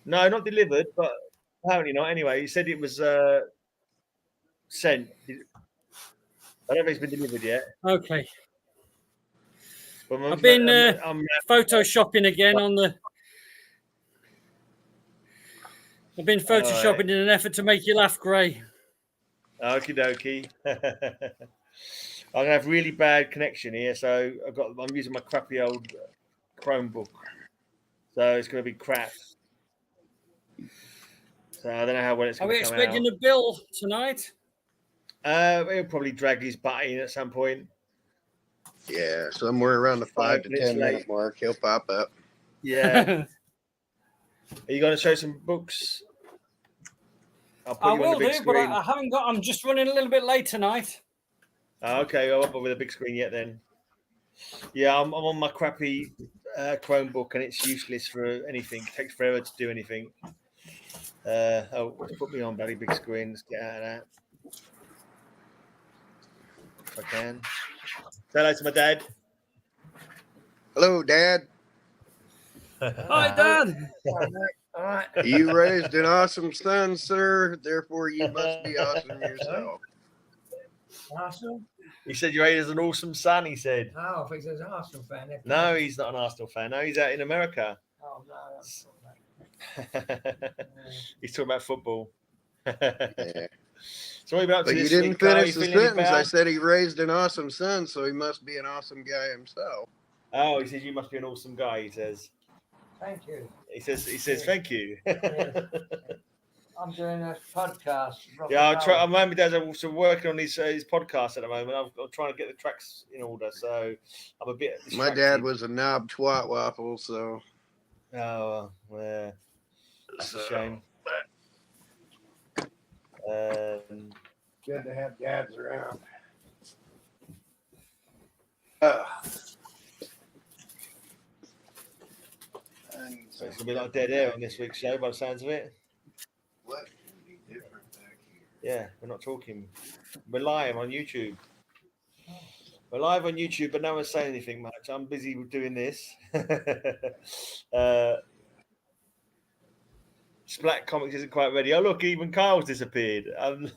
No, not delivered, but apparently not. Anyway, he said it was sent. I don't know if it's been delivered yet. Okay. But I've been photoshopping again on the. I've been photoshopping in an effort to make you laugh, Gray. Okie dokie. I'm gonna have really bad connection here, so I'm using my crappy old Chromebook, so it's gonna be crap. So I don't know how well it's going to come out. Are we expecting a bill tonight? He'll probably drag his butt in at some point. Yeah, somewhere around the 5 to 10 minute mark, he'll pop up. Yeah. Are you going to show some books? I will do, but I haven't got. I'm just running a little bit late tonight. Okay, I won't bother with a big screen yet then. Yeah, I'm on my crappy Chromebook and it's useless for anything. It takes forever to do anything. Put me on bloody big screen. Let's get out of that. If I can. Say hello to my dad. Hello, Dad. Hi, Dad. All right. You raised an awesome son, sir. Therefore, you must be awesome yourself. Arsenal? He said you raised an awesome son, he said. Oh, I think he's an Arsenal fan. No, he's not an Arsenal fan. No, he's out in America. Oh, no, that's not He's talking about football. Yeah. So what about but you didn't finish the sentence. I said he raised an awesome son, so he must be an awesome guy himself. Oh, he says you must be an awesome guy, he says. Thank you. He says thank you. Yeah. I'm doing a podcast. Yeah, I'm my dad's also working on his podcast at the moment. I'm trying to get the tracks in order, so I'm a bit distracted. My dad was a knob twat waffle, so. Oh, yeah. That's a shame. Good to have dads around. So it's gonna be like dead air on this week's show, by the sounds of it. What can be different back here? Yeah, we're not talking. We're live on YouTube. We're live on YouTube, but no one's saying anything much. I'm busy doing this. Splat Comics isn't quite ready. Oh, look, even Kyle's disappeared. If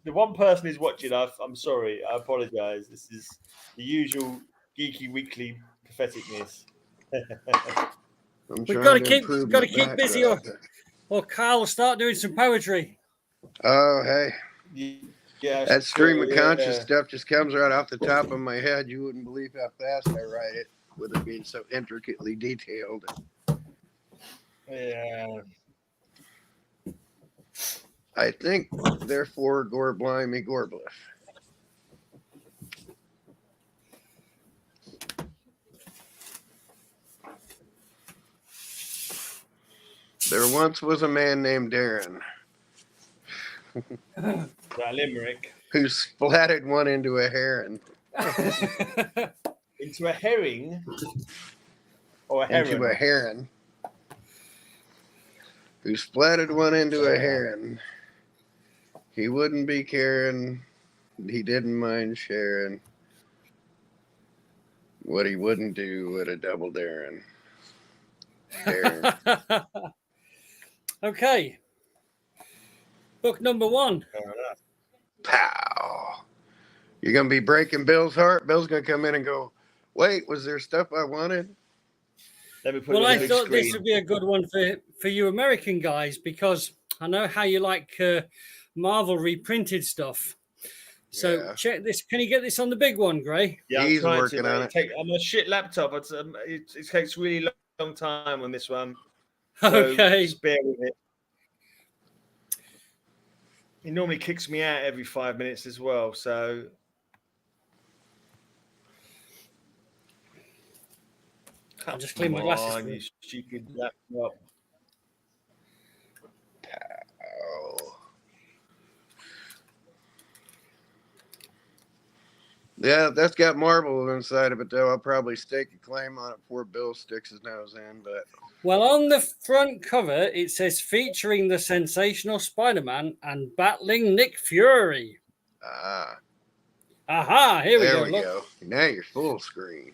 the one person who's watching, I'm sorry. I apologise. This is the usual Geeky Weekly patheticness. We've got to keep busy, or Kyle will start doing some poetry. Oh, hey. Yeah, that stream of conscious stuff just comes right off the top of my head. You wouldn't believe how fast I write it, with it being so intricately detailed. Yeah. I think, therefore, gore blimey, gorbliff. There once was a man named Darren. That limerick. Who splatted one into a heron. Into a herring? Or a heron? Into a heron. Who splatted one into a heron. He wouldn't be caring. He didn't mind sharing. What he wouldn't do with a double Darren. Okay. Book number 1. Pow. You're going to be breaking Bill's heart. Bill's going to come in and go, wait, was there stuff I wanted? Let me put well, I thought this would be a good one for you American guys, because I know how you like Marvel reprinted stuff. So check this. Can you get this on the big one, Gray? Yeah, he's working on it. I'm a shit laptop. It takes really long time on this one. So okay. Just bear with it. He normally kicks me out every 5 minutes as well, so. I'll just clean my glasses. On, you stupid laptop. Yeah, that's got marble inside of it, though. I'll probably stake a claim on it before Bill sticks his nose in. But well, on the front cover, it says featuring the sensational Spider-Man and battling Nick Fury. Aha, here we go. There we go. Now you're full screen.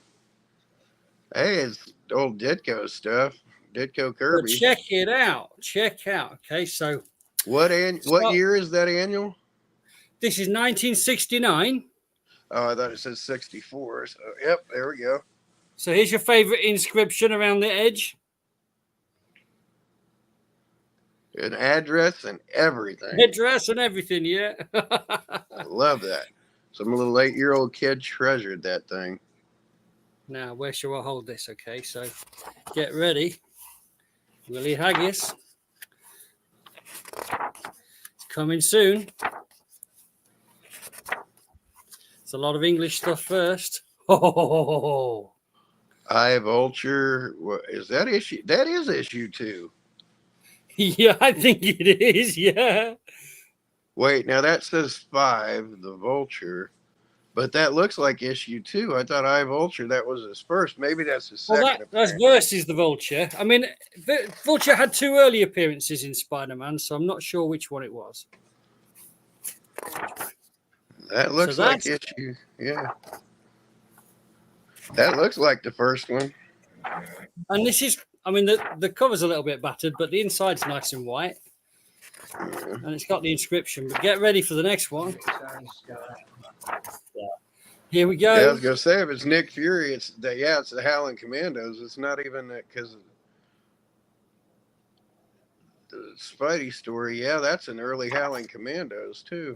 Hey, it's old Ditko stuff. Ditko But Kirby. check it out. Okay, so What year is that annual? this is 1969. Oh, I thought it said 64. So, yep, there we go. So here's your favorite inscription around the edge. An address and everything. Address and everything, yeah. I love that. Some little 8-year-old kid treasured that thing. Now, where shall I hold this? Okay, so get ready. Willie Haggis. It's coming soon. It's a lot of English stuff first. Oh, I Vulture. What is that issue? That is issue 2. yeah, I think it is. Yeah. Wait, now that says 5, the Vulture, but that looks like issue 2. I thought I Vulture, that was his first. Maybe that's his second. Well, that's versus the Vulture. I mean, Vulture had 2 early appearances in Spider-Man, so I'm not sure which one it was. That looks So like issue. Yeah. That looks like the first one. And this is, I mean, the cover's a little bit battered, but the inside's nice and white. Yeah. And it's got the inscription. But get ready for the next one. Here we go. Yeah, I was gonna say if it's Nick Fury, it's the Howling Commandos. It's not even that because the Spidey story. Yeah, that's an early Howling Commandos too.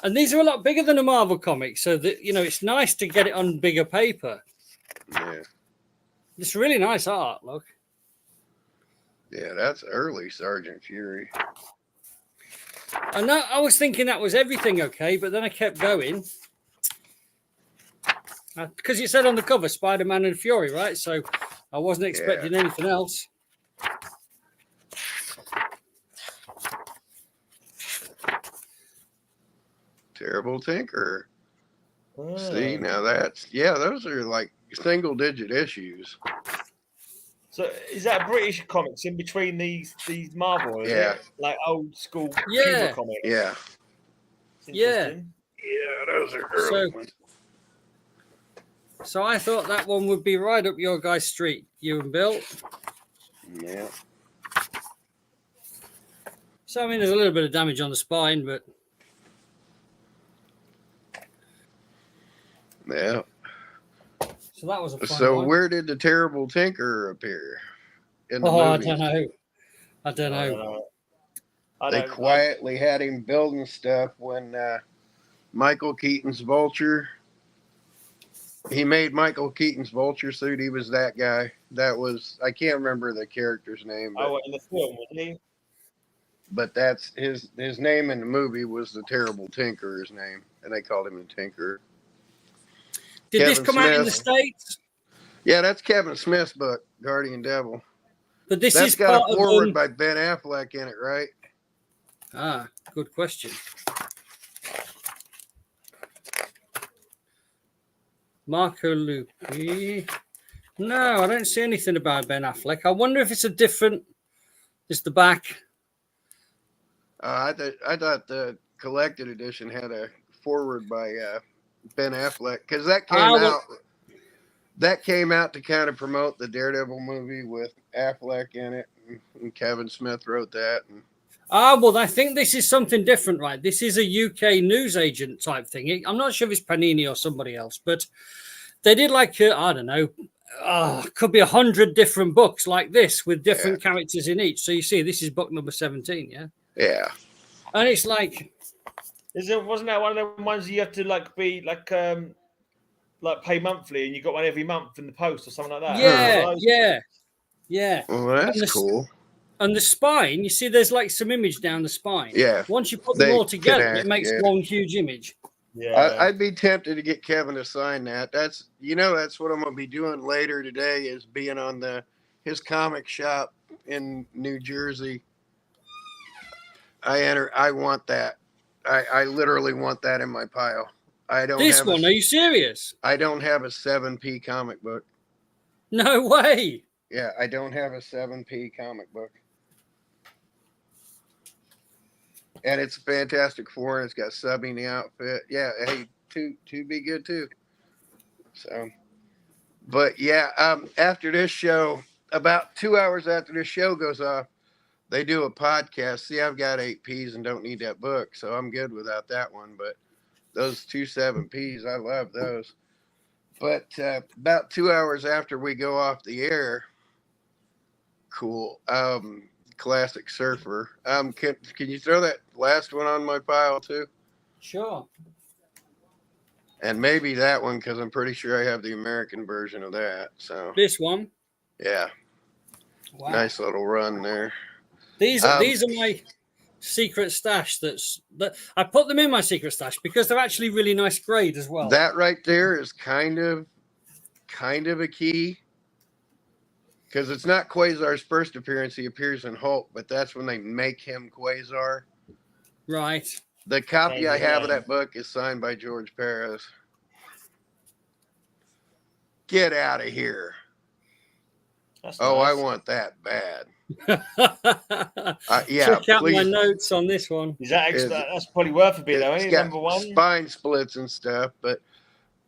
And these are a lot bigger than a Marvel comic, so that it's nice to get it on bigger paper. Yeah. It's really nice art, look. Yeah, that's early Sergeant Fury. And I was thinking that was everything okay, but then I kept going. Because it said on the cover Spider-Man and Fury, right? So I wasn't expecting anything else. Terrible Tinker. See, now those are like single-digit issues. So is that British comics in between these Marvel? Is it? Like old school humor comics. Yeah. Yeah. Yeah, those are early ones. So I thought that one would be right up your guys' street, you and Bill. Yeah. So I mean, there's a little bit of damage on the spine, but yeah. So that was a fun So one. where did the Terrible Tinker appear? In the movies? I don't know. They quietly had him building stuff when Michael Keaton's Vulture. He made Michael Keaton's Vulture suit. He was that guy. That was, I can't remember the character's name. But, in the film, wasn't he? But that's his name in the movie was the Terrible Tinker's name, and they called him the Tinker. Did Kevin this come out in the Smith. States? Yeah, that's Kevin Smith's book, Guardian Devil. But this That's is got part a of forward by Ben Affleck in it, right? Ah, good question. Marco Lupi. No, I don't see anything about Ben Affleck. I wonder if it's a different. It's the back. I thought the collected edition had a forward by Ben Affleck because that came out. That came out to kind of promote the Daredevil movie with Affleck in it, and Kevin Smith wrote that. Well, I think this is something different, right? This is a UK news agent type thing. I'm not sure if it's Panini or somebody else, but they did like, I don't know, could be 100 different books like this with different characters in each. So you see, this is book number 17, yeah? Yeah. And it's like... Wasn't that one of the ones you have to pay monthly and you got one every month in the post or something like that? Yeah. Well, that's cool. And the spine, you see, there's like some image down the spine. Yeah. Once you put them all together, it makes one huge image. Yeah. I'd be tempted to get Kevin to sign that. That's what I'm going to be doing later today is being on his comic shop in New Jersey. I want that. I literally want that in my pile. Are you serious? I don't have a 7p comic book. No way. Yeah, I don't have a 7p comic book. And it's a Fantastic Four, and it's got Subby in the outfit. Yeah, hey, two be good too. So, but yeah, after this show, about 2 hours after the show goes off, they do a podcast. See, I've got 8Ps and don't need that book, so I'm good without that one. But those 2 7Ps, I love those. But about 2 hours after we go off the air, cool. Classic Surfer. Can you throw that last one on my pile too? Sure. And maybe that one, because I'm pretty sure I have the American version of that. So This one. yeah, Wow. nice little run there. These are my secret stash. That I put them in my secret stash because they're actually really nice grade as well. That right there is kind of a key. Because it's not Quasar's first appearance. He appears in Hulk, but that's when they make him Quasar. Right. The copy I have of that book is signed by George Perez. Get out of here. That's Oh, nice. I want that bad. Yeah, Check out my please. notes on this one. Is that extra? That's probably worth a bit, though. It's Ain't it? got Number one. spine splits and stuff, but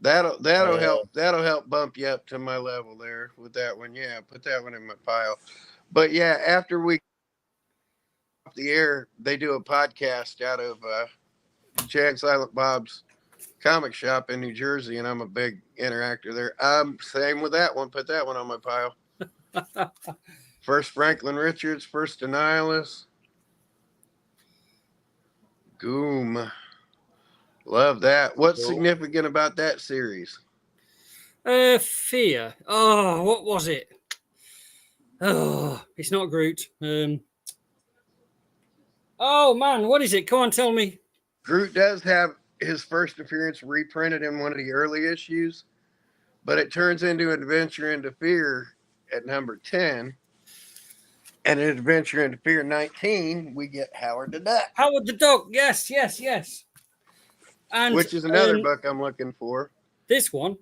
that'll help. That'll help bump you up to my level there with that one. Yeah, put that one in my pile. But yeah, after we off the air, they do a podcast out of Chad Silent Bob's comic shop in New Jersey, and I'm a big interactor there. Same with that one. Put that one on my pile. First Franklin Richards, first Annihilus. Goom. Love that. What's Cool. significant about that series? Fear. Oh, what was it? Oh, it's not Groot. Oh man, what is it? Come on, tell me. Groot does have his first appearance reprinted in one of the early issues, but it turns into Adventure into Fear at number 10. And in Adventure into Fear 19, we get Howard the Duck. Howard the Duck. Yes. And Which is another book I'm looking for. This one.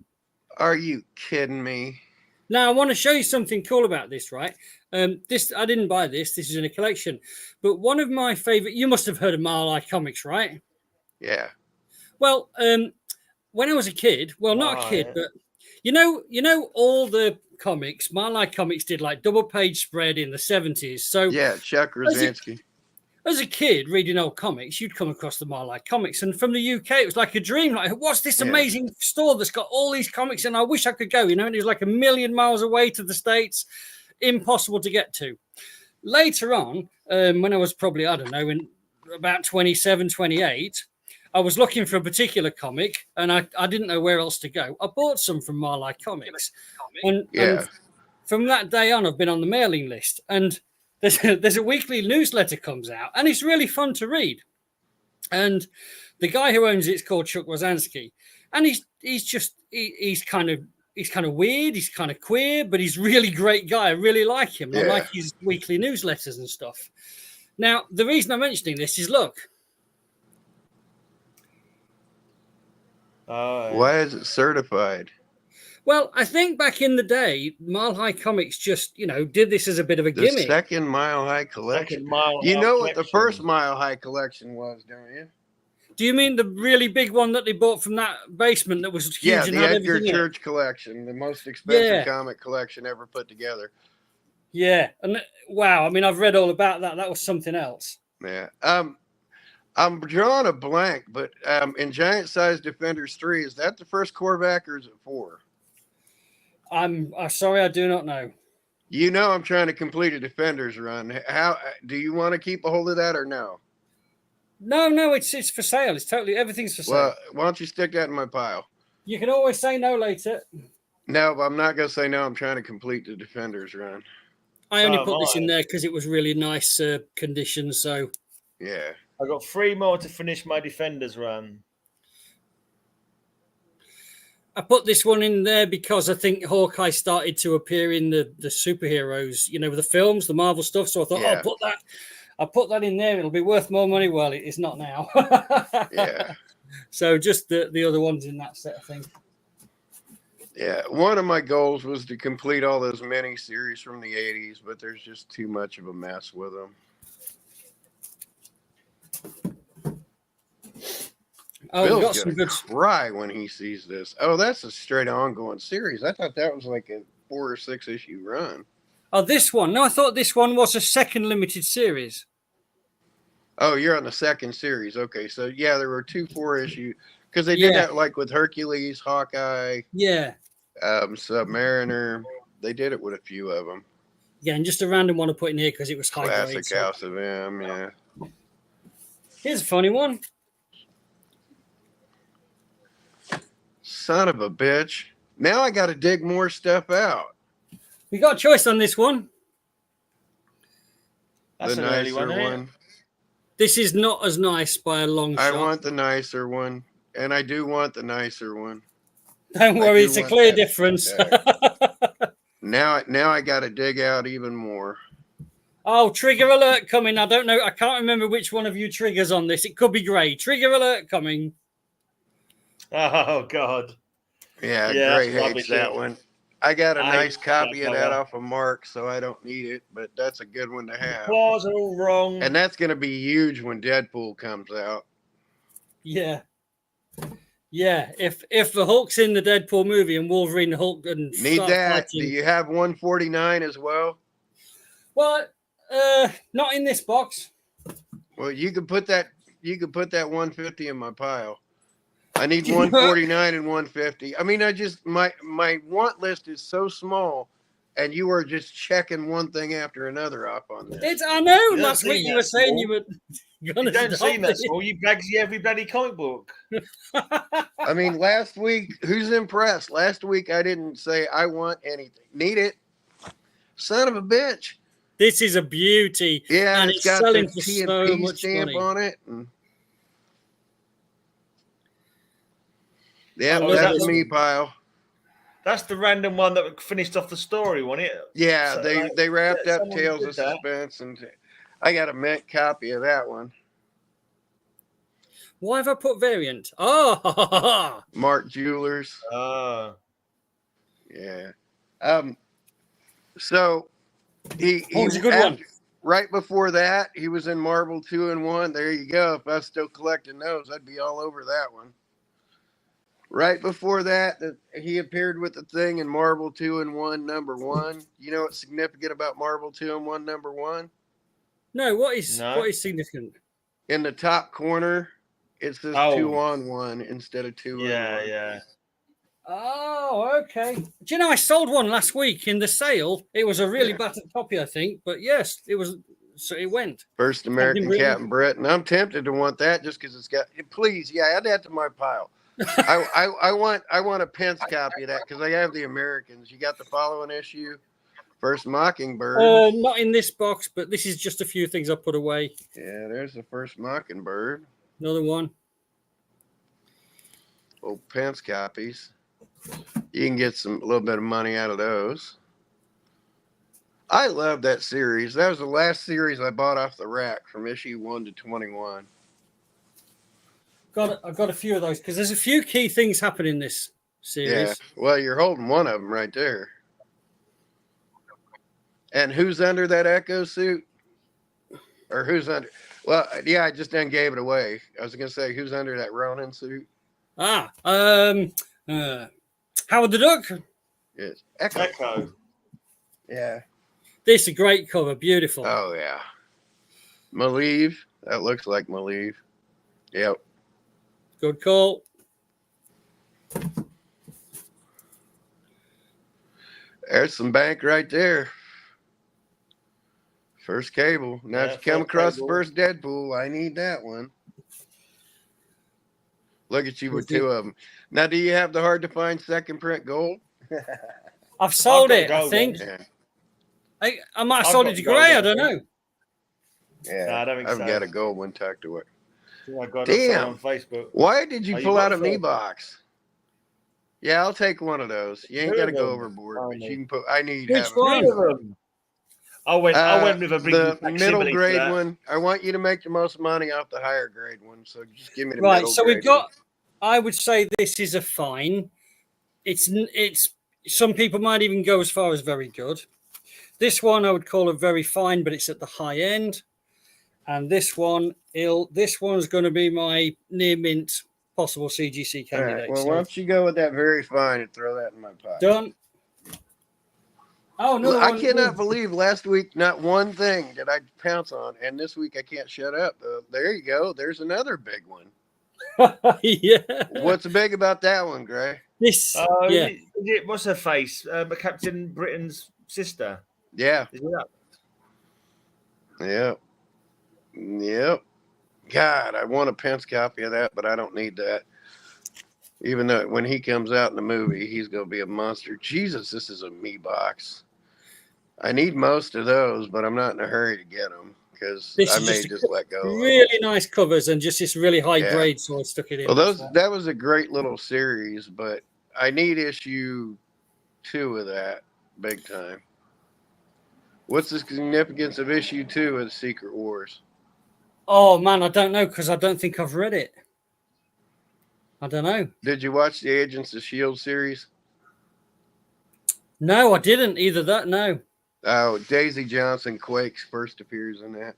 Are you kidding me? Now I want to show you something cool about this, right? This I didn't buy this. This is in a collection. But one of my favorite. You must have heard of Marley Comics, right? Yeah. Well, when I was a kid, well, not a kid, but you know, all the comics. Marley Comics did like double page spread in the 70s. So yeah, Chuck Rosansky. As a kid reading old comics, you'd come across the Marley Comics, and from the UK, it was like a dream. Like, what's this amazing store that's got all these comics? And I wish I could go. And it was like 1,000,000 miles away to the States, impossible to get to. Later on, when I was probably, I don't know, in about 27, 28, I was looking for a particular comic, and I didn't know where else to go. I bought some from Marley Comics, and from that day on, I've been on the mailing list, and there's a weekly newsletter comes out, and it's really fun to read. And the guy who owns it's called Chuck Rosansky, and he's kind of weird, he's kind of queer, but he's a really great guy. I really like him. I like his weekly newsletters and stuff. Now, the reason I'm mentioning this is, look. Why is it certified? Well, I think back in the day, Mile High Comics just, did this as a bit of a The gimmick. second Mile High collection. You know what the first Mile High collection was, don't you? Do you mean the really big one that they bought from that basement that was huge? Yeah, and the had Edgar everything in it? Church collection, the most expensive comic collection ever put together. Yeah, and wow, I mean, I've read all about that. That was something else. Yeah. I'm drawing a blank, but in Giant Size Defenders 3, is that the first Korvac or is it 4? I'm sorry, I do not know. You know I'm trying to complete a Defenders run. How do you want to keep a hold of that or no? No, it's for sale. It's totally everything's for sale. Well, why don't you stick that in my pile? You can always say no later. No, but I'm not going to say no. I'm trying to complete the Defenders run. I only put this in there because it was really nice condition. So yeah, I got 3 more to finish my Defenders run. I put this one in there because I think Hawkeye started to appear in the superheroes, the films, the Marvel stuff. So I thought, I'll put that in there. It'll be worth more money. Well, it is not now. yeah. So just the other ones in that set, I think. Yeah, one of my goals was to complete all those mini-series from the 80s, but there's just too much of a mess with them. Oh, Bill's gonna cry when he sees this. Oh, that's a straight ongoing series. I thought that was like a 4 or 6 issue run. Oh, this one. No, I thought this one was a second limited series. Oh, you're on the second series. Okay, so yeah, there were 2 4-issue because they did that like with Hercules, Hawkeye, Yeah. Submariner. They did it with a few of them. Yeah, and just a random one to put in here because it was high Classic grade. So. House of M, yeah. Here's a funny one. Son of a bitch. Now I got to dig more stuff out. We got a choice on this one. That's The an early nicer one, one. This is not as nice by a long I shot. want the nicer one, and I do want the nicer one. Don't worry, it's a clear difference. Now I got to dig out even more. Oh, trigger alert coming. I don't know. I can't remember which one of you triggers on this. It could be Grey. Trigger alert coming. Oh, God. Yeah, Gray hates that one. I got a nice copy of that off of Mark, so I don't need it, but that's a good one to have. Claws are all wrong. And that's going to be huge when Deadpool comes out. Yeah. Yeah, if the Hulk's in the Deadpool movie and Wolverine, Hulk, and Need that. Fighting. Do you have 149 as well? Well, not in this box. Well, you could put that 150 in my pile. I need 149 and 150. I mean, my want list is so small, and you are just checking one thing after another up on this. I know. Last week you were saying you were You don't see that small. You bags every bloody comic book. I mean, last week, who's impressed? Last week I didn't say I want anything. Need it. Son of a bitch. This is a beauty. Yeah, and it's got selling the for T&P so much stamp money. on it. Yeah, that's me pile. That's the random one that finished off the story, wasn't it? Yeah, So, they wrapped up someone Tales did of that. Suspense, and I got a mint copy of that one. Why have I put variant? Oh, Mark Jewelers. Yeah. So he was a good one. Right before that, he was in Marvel 2-in-1. There you go. If I was still collecting those, I'd be all over that one. Right before that, he appeared with the Thing in Marvel 2-in-1 #1. You know what's significant about Marvel 2-in-1 #1? no. What is significant? In the top corner, it says 2-on-1 instead of 2-in-1. Yeah. Oh, okay. Do you know I sold one last week in the sale? It was a really battered copy, I think, but yes, it was. So it went. First American Captain Britain. I'm tempted to want that just because it's got. Please, add that to my pile. I want a Pence copy of that because I have the Americans. You got the following issue, First Mockingbird. Not in this box, but this is just a few things I put away. Yeah, there's the First Mockingbird. Another one. Old Pence copies. You can get a little bit of money out of those. I love that series. That was the last series I bought off the rack from issue 1 to 21. I've got a few of those because there's a few key things happen in this series. Yeah, well, you're holding one of them right there. And who's under that Echo suit? Or who's under? Well, yeah, I just then gave it away. I was going to say, who's under that Ronin suit? Howard the Duck. Yes, Echo. Yeah. This is a great cover. Beautiful. Oh, yeah. Malieve. That looks like Malieve. Yep. Good call. There's some bank right there. First Cable. Now, if you come across the first Deadpool, I need that one. Look at you with 2 of them. Now, do you have the hard to find second print gold? I've sold it, I think. Yeah. I might have sold it to Gray. I don't know. Yeah, No, I don't think I've so. got a gold one tucked away. I got Damn. on Facebook. Why did you pull out a me Facebook? box? Yeah, I'll take one of those. You ain't got to go overboard, but you can put. I need. Which one? I went with a the middle grade one. I want you to make the most money off the higher grade one, so just give me the Right. middle So grade we've got. one. I would say this is a fine. It's. Some people might even go as far as very good. This one I would call a very fine, but it's at the high end. And this one, this one's going to be my near mint possible CGC candidate. All right, well, why don't you go with that very fine and throw that in my pocket? Done. Oh, another I one. cannot believe last week not one thing did I pounce on, and this week I can't shut up. There you go. There's another big one. Yeah. What's big about that one, Gray? This. Oh, Yeah. what's her face? Captain Britain's sister. Yeah. Is it that? Yep. Yep. God, I want a Pence copy of that, but I don't need that. Even though when he comes out in the movie, he's going to be a monster. Jesus, this is a me box. I need most of those, but I'm not in a hurry to get them because I may just let go. Really nice covers and just this really high grade, so I stuck it in. Well, that was a great little series, but I need issue 2 of that big time. What's the significance of issue 2 of Secret Wars? Oh man, I don't know because I don't think I've read it. I don't know. Did you watch the Agents of S.H.I.E.L.D. series? No, I didn't either. That no. Oh, Daisy Johnson Quakes first appears in that.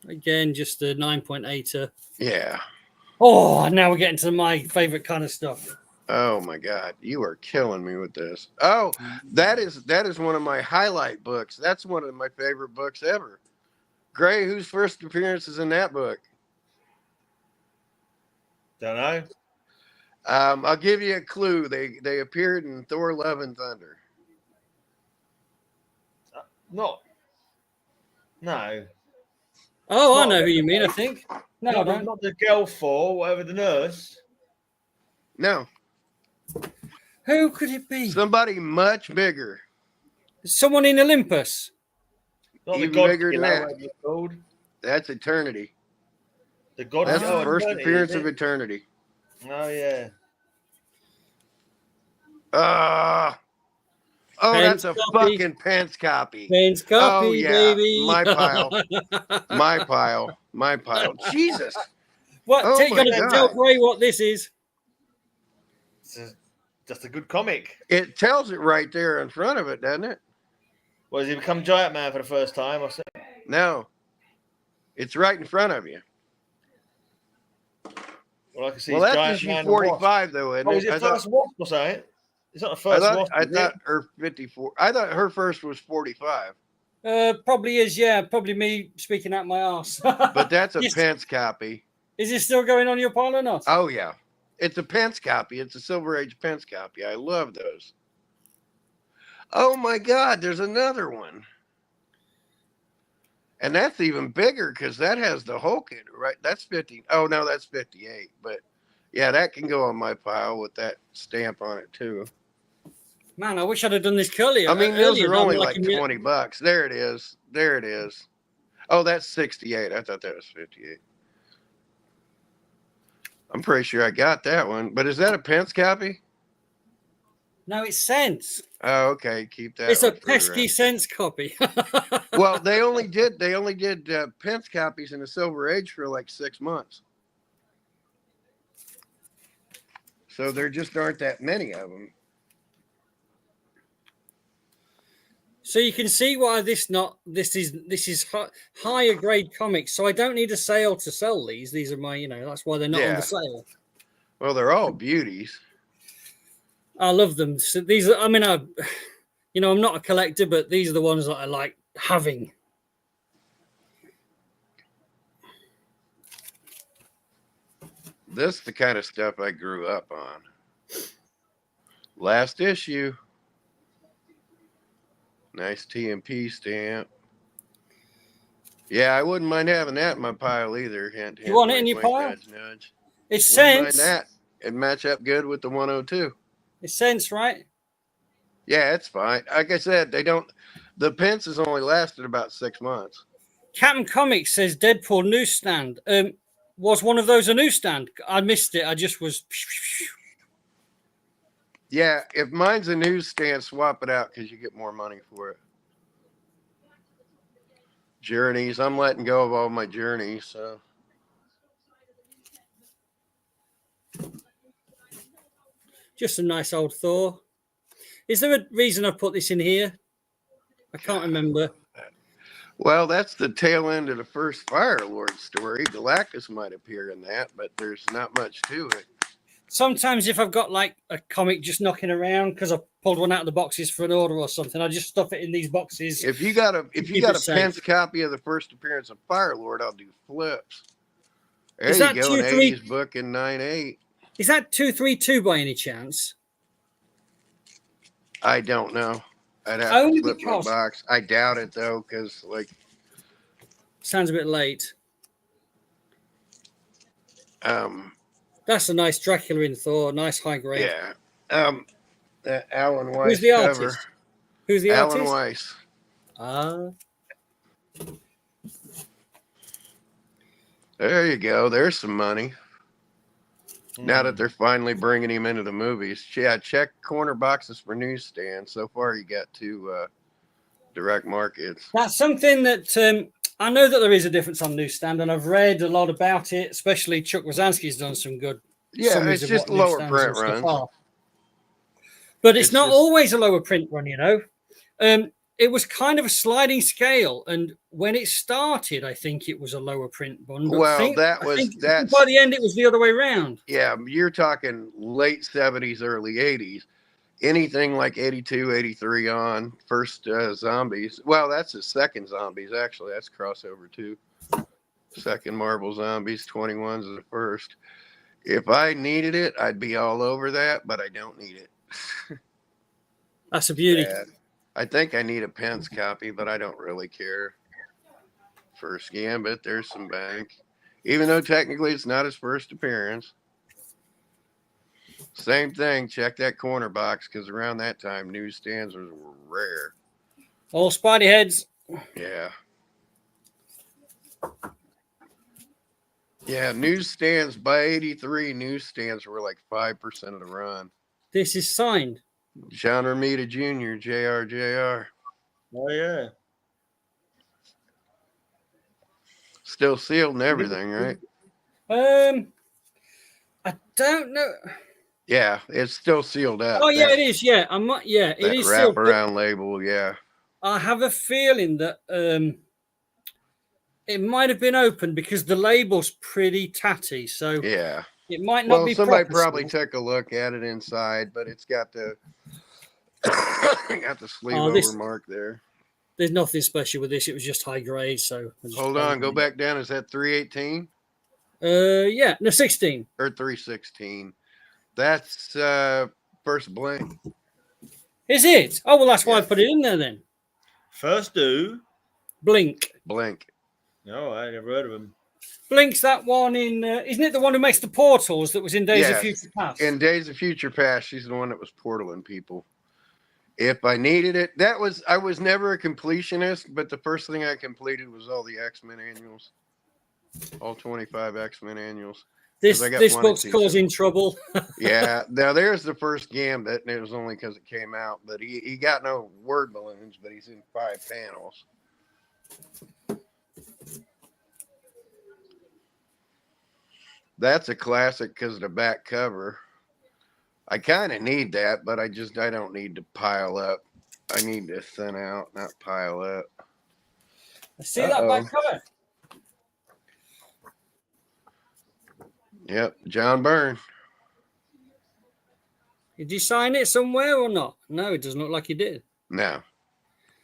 Again, just a 9.8. Yeah. Oh, now we're getting to my favorite kind of stuff. Oh my God, you are killing me with this. Oh, that is one of my highlight books. That's one of my favorite books ever. Gray, whose first appearance is in that book? Don't know. I'll give you a clue. They appeared in Thor: Love and Thunder. No. No. Oh, I know who you mean. I think. No, not the girl for whatever the nurse. No. Who could it be? Somebody much bigger. Someone in Olympus. Not Even the God bigger than Killer, that. whatever it's called. That's Eternity. The God. That's the first Eternity, appearance is of it? Eternity. Oh yeah. Oh, Pence that's a copy. fucking Pence copy. Pence copy, Oh yeah, baby. my pile. My pile. Jesus. What? Oh You my got to God. tell Gray what this is. It's just a good comic. It tells it right there in front of it, doesn't it? Well, has he become Giant Man for the first time or something? No. It's right in front of you. Well, I can see Well, he's that's Giant issue Man 45, though, isn't Oh, it? is it first Wasp or something? It's not the I first thought, Wasp. I is thought it? her 54. I thought her first was 45. Probably is, yeah. Probably me speaking out my ass. But that's a Pence copy. Is it still going on your pile or not? Oh, yeah. It's a Pence copy. It's a Silver Age Pence copy. I love those. Oh, my God. There's another one. And that's even bigger because that has the Hulk in it, right? That's 50. Oh, no, that's 58. But, yeah, that can go on my pile with that stamp on it, too. Man, I wish I'd have done this earlier. I mean, those earlier, are only like like $20. There it is. There it is. Oh, that's 68. I thought that was 58. I'm pretty sure I got that one. But is that a Pence copy? No, it's cents. Oh, okay. Keep that. It's a one for pesky reference. cents copy. Well, they only did Pence copies in the Silver Age for like 6 months. So there just aren't that many of them. So you can see why this is higher grade comics. So I don't need a sale to sell these. These are my, that's why they're not on the sale. Well, they're all beauties. I love them. So these are, I'm not a collector, but these are the ones that I like having. This is the kind of stuff I grew up on. Last issue. Nice TMP stamp. Yeah, I wouldn't mind having that in my pile either. Hint, hint, You want it wink, in your wink, pile? Nudge, nudge. It's Wouldn't mind cents. that. It'd match up good with the 102. It's cents, right? Yeah, it's fine. Like I said, the Pence has only lasted about 6 months. Captain Comics says Deadpool newsstand. Was one of those a newsstand? I missed it. I just was. Yeah, if mine's a newsstand, swap it out because you get more money for it. Journeys. I'm letting go of all my journeys, so. Just a nice old Thor. Is there a reason I put this in here? I can't remember. Well, that's the tail end of the first Fire Lord story. Galactus might appear in that, but there's not much to it. sometimes if I've got like a comic just knocking around because I pulled one out of the boxes for an order or something, I just stuff it in these boxes. If you got a keep it safe. Pence copy of the first appearance of Firelord, I'll do flips. There Is you that go, an 2-3? 80s book in 9/8. Is that 232 by any chance? I don't know. I'd have Only to flip my because- box. I doubt it though, because like Sounds a bit late. um That's a nice Dracula in Thor, nice high grade. yeah. That Alan Weiss Who's the cover. artist? Who's the Alan artist? Weiss. Ah, There you go. There's some money. Now that they're finally bringing him into the movies. Yeah, check corner boxes for newsstands. So far, you got 2 direct markets. that's something that I know that there is a difference on newsstand, and I've read a lot about it. Especially Chuck Rosansky's done some good. Yeah, summaries it's of just what lower newsstands print and stuff runs. are. But it's not just- always a lower print run, you know. It was kind of a sliding scale, and when it started, I think it was a lower print run. But Well, I think that's by the end it was the other way around. yeah. You're talking late 70s, early 80s. Anything like 82, 83 on first Zombies. Well, that's his second Zombies actually. That's crossover too. Second Marvel Zombies, 21's the first. If I needed it, I'd be all over that, but I don't need it. That's a beauty. Bad. I think I need a Pence copy, but I don't really care. First Gambit, there's some bank. Even though technically it's not his first appearance. Same thing, check that corner box, because around that time, newsstands were rare. All Spidey heads. Yeah. Yeah, newsstands, by 83, newsstands were like 5% of the run. This is signed. John Romita Jr., JR. Oh yeah. Still sealed and everything, right? I don't know. Yeah, it's still sealed up. Oh yeah, it is. Yeah, I'm not. Yeah, it That is. Sealed, but wraparound label, yeah. I have a feeling that it might have been opened because the label's pretty tatty, so Yeah. it might not Well, be. somebody proper probably sealed. took a look at it inside, but it's got the got the sleeve over this- mark there. There's nothing special with this. It was just high grade. So I just Hold on, go back down. Is that 318 Yeah, no 16. or 316? That's first Blink. Is it? Oh well, that's why I Yeah. put it in there then. First do. Blink. Blink. No, I never heard of him. Blink's that one in. Isn't it the one who makes the portals that was in Days Yes. of Future Past? In Days of Future Past, she's the one that was portaling people. If I needed it, I was never a completionist, but the first thing I completed was all the X-Men annuals. All 25 X-Men annuals. this I got this one or book's two causing trouble. Yeah, now there's the first Gambit, and it was only because it came out. But he got no word balloons, but he's in 5 panels. That's a classic because of the back cover. I kind of need that, but I don't need to pile up. I need to thin out, not pile up. See that back cover? Yep, John Byrne. Did you sign it somewhere or not? No, it doesn't look like you did. No.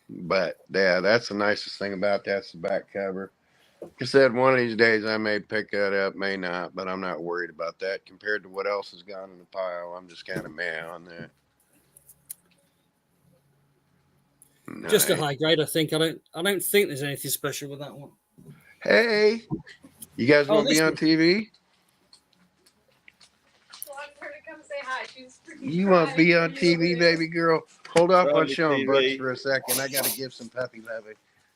But yeah, that's the nicest thing about that's the back cover. Like I said, one of these days I may pick that up, may not, but I'm not worried about that compared to what else has gone in the pile. I'm just kind of meh on that. Just a Nice. high grade, I think. I don't think there's anything special with that one. Hey, you guys Oh, want to this be on one. TV? You want to be on TV, baby girl? Hold off on Private showing books TV. for a second. I got to give some puppy loving.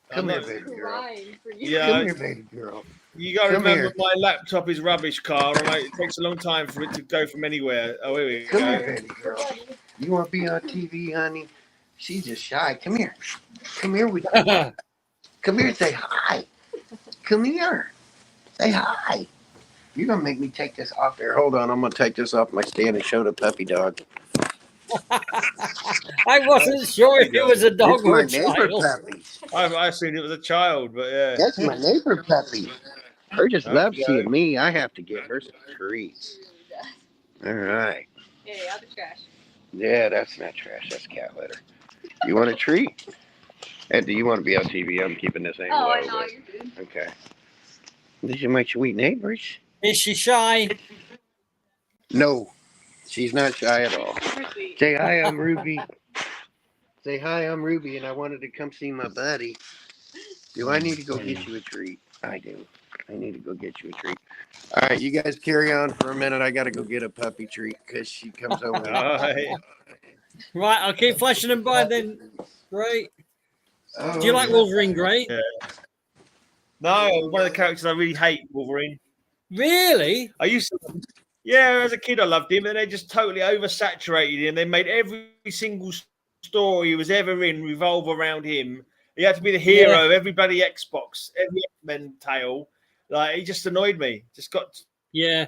Come I'm here, not- baby girl. Yeah, Come here, baby girl. you got to Come remember here. my laptop is rubbish, Carl, and it takes a long time for it to go from anywhere. Oh, here we Come go. here, baby girl. You want to be on TV, honey? She's just shy. Come here. Come here with you. Come here and say hi. Come here. Say hi. You're going to make me take this off there. Hold on. I'm going to take this off my stand and show the puppy dog. I wasn't sure if it was a dog It's or my a neighbor child. puppy. I assumed it was a child, but yeah. That's my neighbor puppy. Her just Okay. loves seeing me. I have to give her some treats. All right. Hey, out the trash. Yeah, that's not trash. That's cat litter. You want a treat? And do you want to be on TV? I'm keeping this aim low. I know, but- you're good. Okay. These are my sweet neighbors. Is she shy? No, she's not shy at all. You're sweet. Say hi, I'm Ruby. Say hi, I'm Ruby, and I wanted to come see my buddy. Do I need to go get you a treat? I do. I need to go get you a treat. All right, you guys carry on for a minute. I got to go get a puppy treat because she comes over. All right. Right, I'll keep flashing them by then. Great. Oh, Do you like Wolverine Grey? Yeah. No, one of the characters I really hate, Wolverine. Really? I used to, yeah, as a kid I loved him, and they just totally oversaturated him. They made every single story he was ever in revolve around him. He had to be the hero of every bloody Xbox, every X-Men tale. Like, he just annoyed me. Just got. Yeah.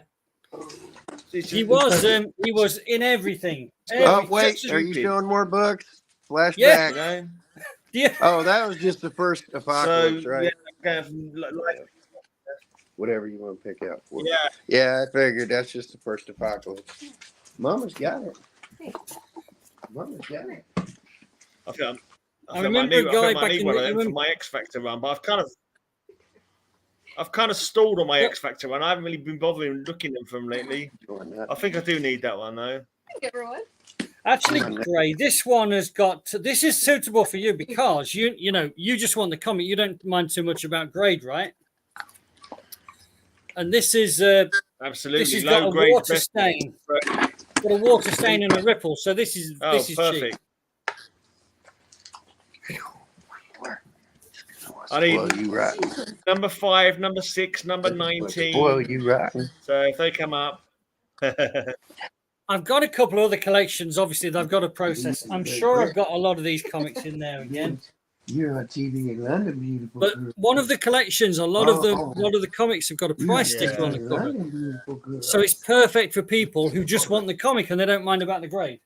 He was in everything. Oh, wait, are you showing more books? Flashback. Yeah. You know? Yeah. Oh, that was just the first apocalypse, So, right? yeah, like, Whatever you want to pick out. yeah. Yeah, I figured that's just the first apocalypse. Mama's got it. Mama's got it. I feel I remember a guy back in one the- of them for my X Factor run, but I've kind of stalled on my X Factor run. I haven't really been bothering looking at them from lately. I think I do need that one though. Thank everyone. Actually, Gray, this one has got. This is suitable for you because you know you just want the comic. You don't mind too much about grade, right? And this is Absolutely. this has Low got a grade water best- stain. Got a water stain and a ripple. So this is perfect. cheap. Well, I need you right. number 5, number 6, number 19. Well, you right. So if they come up, I've got a couple other collections, obviously, that I've got to process. I'm sure I've got a lot of these comics in there again. You're on TV in London, beautiful But girl. one of the collections, a lot of the comics have got a price sticker on the cover. London, beautiful girl. So it's perfect for people who just want the comic and they don't mind about the grade.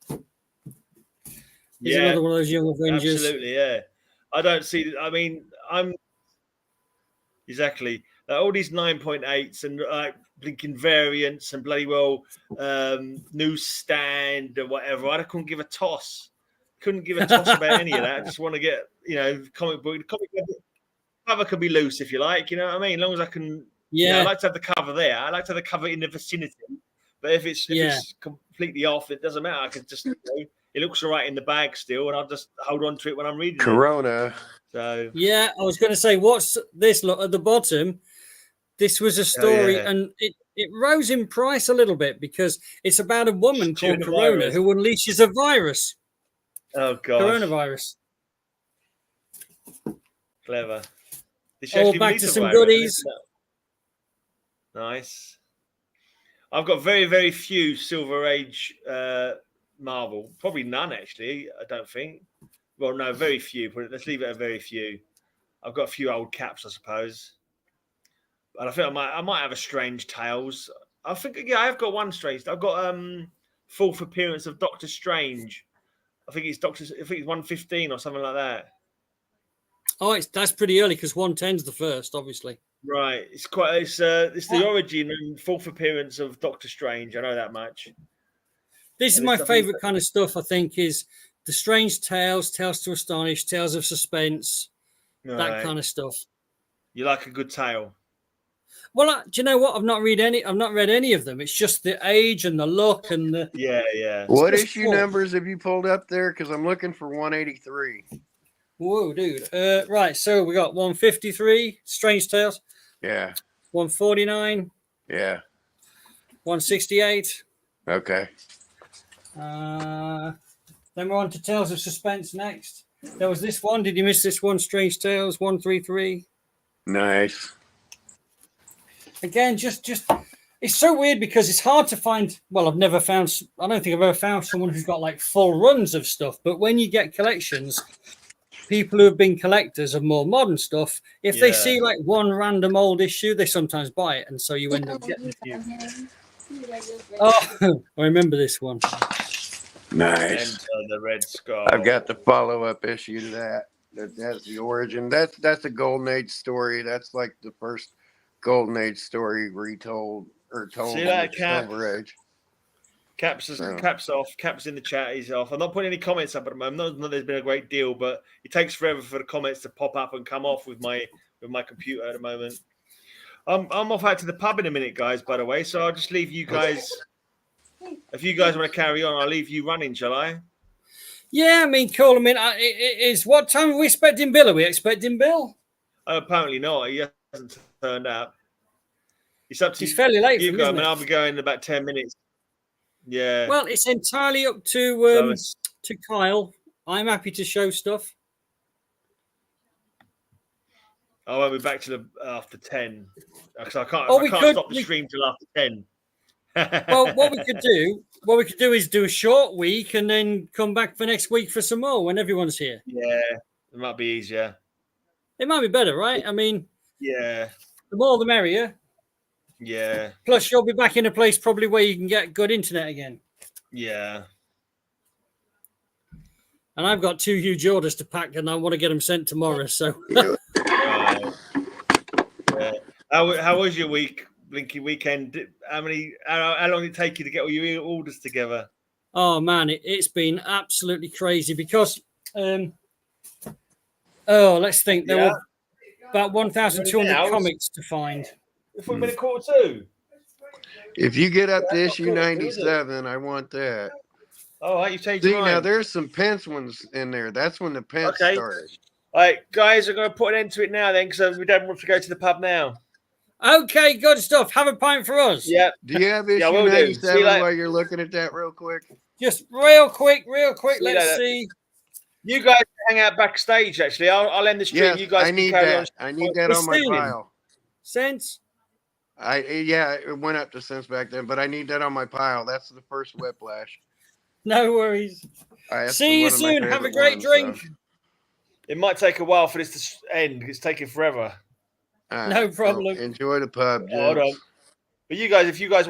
Here's yeah, another one of those Young Avengers. absolutely, yeah. I don't see. I mean, I'm exactly all these 9.8s and blinking variants and bloody well newsstand or whatever. I couldn't give a toss. Couldn't give a toss about any of that. I just want to get comic book. The comic cover could be loose if you like. You know what I mean? As long as I can. Yeah. I like to have the cover there. I like to have the cover in the vicinity. But if it's completely off, it doesn't matter. I can just. It looks all right in the bag still, and I'll just hold on to it when I'm reading Corona. it. So yeah, I was going to say, what's this? Look at the bottom. This was a story, and it rose in price a little bit because it's about a woman called Corona who unleashes a virus. Oh god, coronavirus. Clever. All back to some goodies. Nice. I've got very, very few Silver Age Marvel. Probably none, actually. I don't think. Well, no, very few. Let's leave it at very few. I've got a few old caps, I suppose. And I think I might have a Strange Tales. I think I've got one Strange. I've got fourth appearance of Doctor Strange. I think it's 115 or something like that. Oh, that's pretty early because 110's the first, obviously. Right. It's the origin and fourth appearance of Doctor Strange. I know that much. This is my favorite kind of stuff, I think, is the Strange Tales, Tales to Astonish, Tales of Suspense, that kind of stuff. You like a good tale? Well, do you know what? I've not read any of them. It's just the age and the look and the yeah. What issue numbers have you pulled up there? Because I'm looking for 183. Whoa, dude! Right, so we got 153 Strange Tales. Yeah. 149. Yeah. 168. Okay. Then we're on to Tales of Suspense next. There was this one. Did you miss this one? Strange Tales 133. Nice. Again, just it's so weird because it's hard to find. Well, I don't think I've ever found someone who's got like full runs of stuff. But when you get collections, people who have been collectors of more modern stuff, if they see like one random old issue, they sometimes buy it, and so you end up getting a few. Oh, I remember this one. Nice. The Red Skull. I've got the follow-up issue to that. That's the origin. That's a Golden Age story. That's like the first Golden Age story retold. or told See him that, it's Cap? overage. Cap's off. Cap's in the chat. He's off. I'm not putting any comments up at the moment. Not there's been a great deal, but it takes forever for the comments to pop up and come off with my computer at the moment. I'm off out to the pub in a minute, guys. By the way, so I'll just leave you guys. If you guys want to carry on, I'll leave you running. Shall I? Yeah, I mean, cool. I mean, it is. What time are we expecting Bill? Are we expecting Bill? Apparently not. He hasn't turned up. It's up to He's fairly late. you For him, go. I isn't mean, it? I'll be going in about 10 minutes. Yeah. Well, it's entirely up to Kyle. I'm happy to show stuff. I won't be back to after 10 because I can't. Oh, I we can't could- stop the stream till after 10. Well, what we could do is do a short week and then come back for next week for some more when everyone's here. Yeah, it might be easier. It might be better, right? I mean, Yeah, the more the merrier. yeah, Plus, you'll be back in a place probably where you can get good internet again. yeah. And I've got 2 huge orders to pack, and I want to get them sent tomorrow. So, Yeah. How was your week, Blinky weekend? How long did it take you to get all your orders together? oh man, it's been absolutely crazy because, let's think. There were about 1,200 comics to find. If we've been a quarter two. If you get up to That's issue not cool, is it? 97, I want that. All right, you changed See, your mind. now there's some Pence ones in there. That's when the Pence Okay. started. All right, guys, I'm going to put an end to it now then because we don't want to go to the pub now. Okay, good stuff. Have a pint for us. Yeah. Do you have issue Yeah, will do. 97 See you later. while you're looking at that real quick? Just real quick. See you Let's later. see. You guys hang out backstage, actually. I'll end the stream. Yes, You guys I need can carry on. that. I need that We're on my stealing. pile. Sense. It went up to cents back then, but I need that on my pile. That's the first whiplash. No worries. That's See you one of my soon. Have a favorite great ones, drink. so. It might take a while for this to end. It's taking forever. All No right, problem. well, enjoy the pub. Hold on. gents. But you guys, if you guys